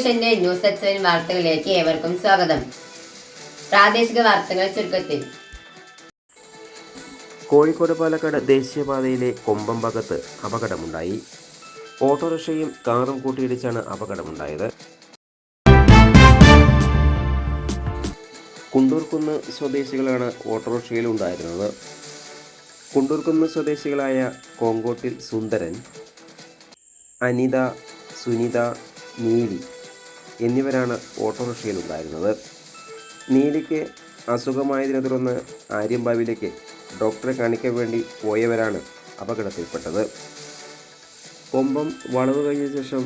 വിഷന്റെ news explain വാർത്തകളിലേക്ക് ഏവർക്കും സ്വാഗതം. പ്രാദേശിക വാർത്തകൾ ചുരുക്കത്തിൽ. കോഴിക്കോട് പാലക്കാട് ദേശീയപാതയിലെ കൊമ്പംഭാഗത്ത് അപകടമുണ്ടായി. ഓട്ടോറിക്ഷയും കാറും കൂട്ടിയിടിച്ചാണ് അപകടമുണ്ടായത്. കുണ്ടൂർക്കുന്ന് സ്വദേശികളാണ് ഓട്ടോറിക്ഷയിലുണ്ടായിരുന്നത്. കുണ്ടൂർക്കുന്ന് സ്വദേശികളായ കോങ്കോട്ടിൽ സുന്ദരൻ, അനിത, സുനിത, നീലി എന്നിവരാണ് ഓട്ടോറിക്ഷയിലുണ്ടായിരുന്നത്. നീലിക്ക് അസുഖമായതിനെ തുടർന്ന് ആര്യമ്പാവിലേക്ക് ഡോക്ടറെ കാണിക്കാൻ വേണ്ടി പോയവരാണ് അപകടത്തിൽപ്പെട്ടത്. കൊമ്പം വളവ് കഴിഞ്ഞ ശേഷം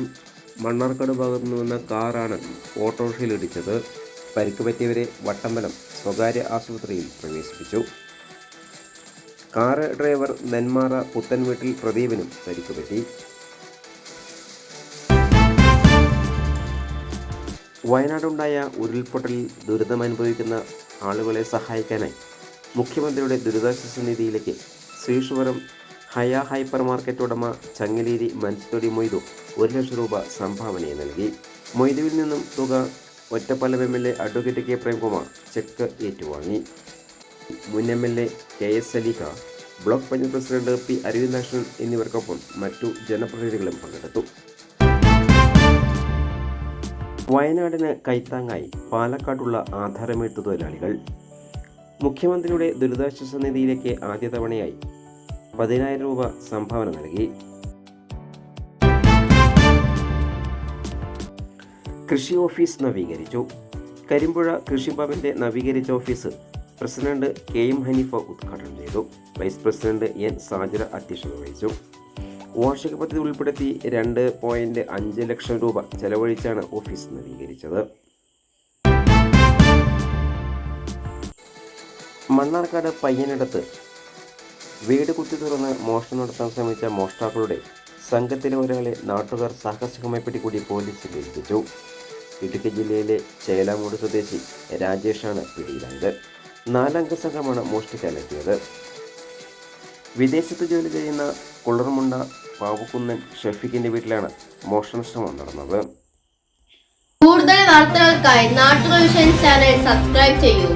മണ്ണാർക്കാട് ഭാഗത്തു നിന്ന് കാറാണ് ഓട്ടോറിക്ഷയിലിടിച്ചത്. പരിക്ക് പറ്റിയവരെ വട്ടമ്പലം സ്വകാര്യ ആശുപത്രിയിൽ പ്രവേശിപ്പിച്ചു. കാറ് ഡ്രൈവർ നെന്മാറ പുത്തൻവീട്ടിൽ പ്രദീപിനും പരിക്ക് പറ്റി. വയനാടുണ്ടായ ഉരുൾപൊട്ടലിൽ ദുരിതമനുഭവിക്കുന്ന ആളുകളെ സഹായിക്കാനായി മുഖ്യമന്ത്രിയുടെ ദുരിതാശ്വാസ നിധിയിലേക്ക് ശ്രീശുവരം ഹയ ഹൈപ്പർ മാർക്കറ്റ് ഉടമ ചങ്ങലേരി മൻസിത്തൊടി മൊയ്തു 1 ലക്ഷം രൂപ സംഭാവനയായി നൽകി. മൊയ്തുവിൽ നിന്നും തുക Ottapalam MLA advocate K Premkumar cheque ഏറ്റുവാങ്ങി. മുൻ MLA KS സലീഹ, block panchayat president P Aravindakshan എന്നിവർക്കൊപ്പം മറ്റു ജനപ്രതിനിധികളും പങ്കെടുത്തു. വയനാടിന് കൈത്താങ്ങായി പാലക്കാടുള്ള ആധാരമെഴുത്ത് തൊഴിലാളികൾ. മുഖ്യമന്ത്രിയുടെ ദുരിതാശ്വാസ നിധിയിലേക്ക് ആദ്യ തവണയായി 10,000 രൂപ സംഭാവന നൽകി. കൃഷി ഓഫീസ് നവീകരിച്ചു. കരിമ്പുഴ കൃഷിഭവന്റെ നവീകരിച്ച ഓഫീസ് പ്രസിഡന്റ് KM ഹനീഫ ഉദ്ഘാടനം ചെയ്തു. വൈസ് പ്രസിഡന്റ് N സാജിറ അധ്യക്ഷത വഹിച്ചു. വാർഷിക പദ്ധതി ഉൾപ്പെടുത്തി 2.5 ലക്ഷം രൂപ ചെലവഴിച്ചാണ് ഓഫീസ് നവീകരിച്ചത്. മണ്ണാർക്കാട് പയ്യനടത്ത് വീട് കുത്തി തുറന്ന് മോഷണം നടത്താൻ ശ്രമിച്ച മോഷ്ടാക്കളുടെ സംഘത്തിലെ ഒരാളെ നാട്ടുകാർ സാഹസികമായി പിടികൂടി പോലീസിൽ ഏൽപ്പിച്ചു. ഇടുക്കി ജില്ലയിലെ ചേലാമൂട് സ്വദേശി രാജേഷാണ് പിടിയിലായത്. 4 അംഗ സംഘമാണ് മോഷ്ടിക്കാനെത്തിയത്. വിദേശത്ത് ജോലി ചെയ്യുന്ന കുളർമുണ്ട പാവുക്കുന്നൻ ഷഫീഖിന്റെ വീട്ടിലാണ് മോഷണ ശ്രമം നടന്നത്. കൂടുതൽ വാർത്തകൾക്കായി നാട്ടുകൾ വിഷൻ ചാനൽ സബ്സ്ക്രൈബ് ചെയ്യൂ.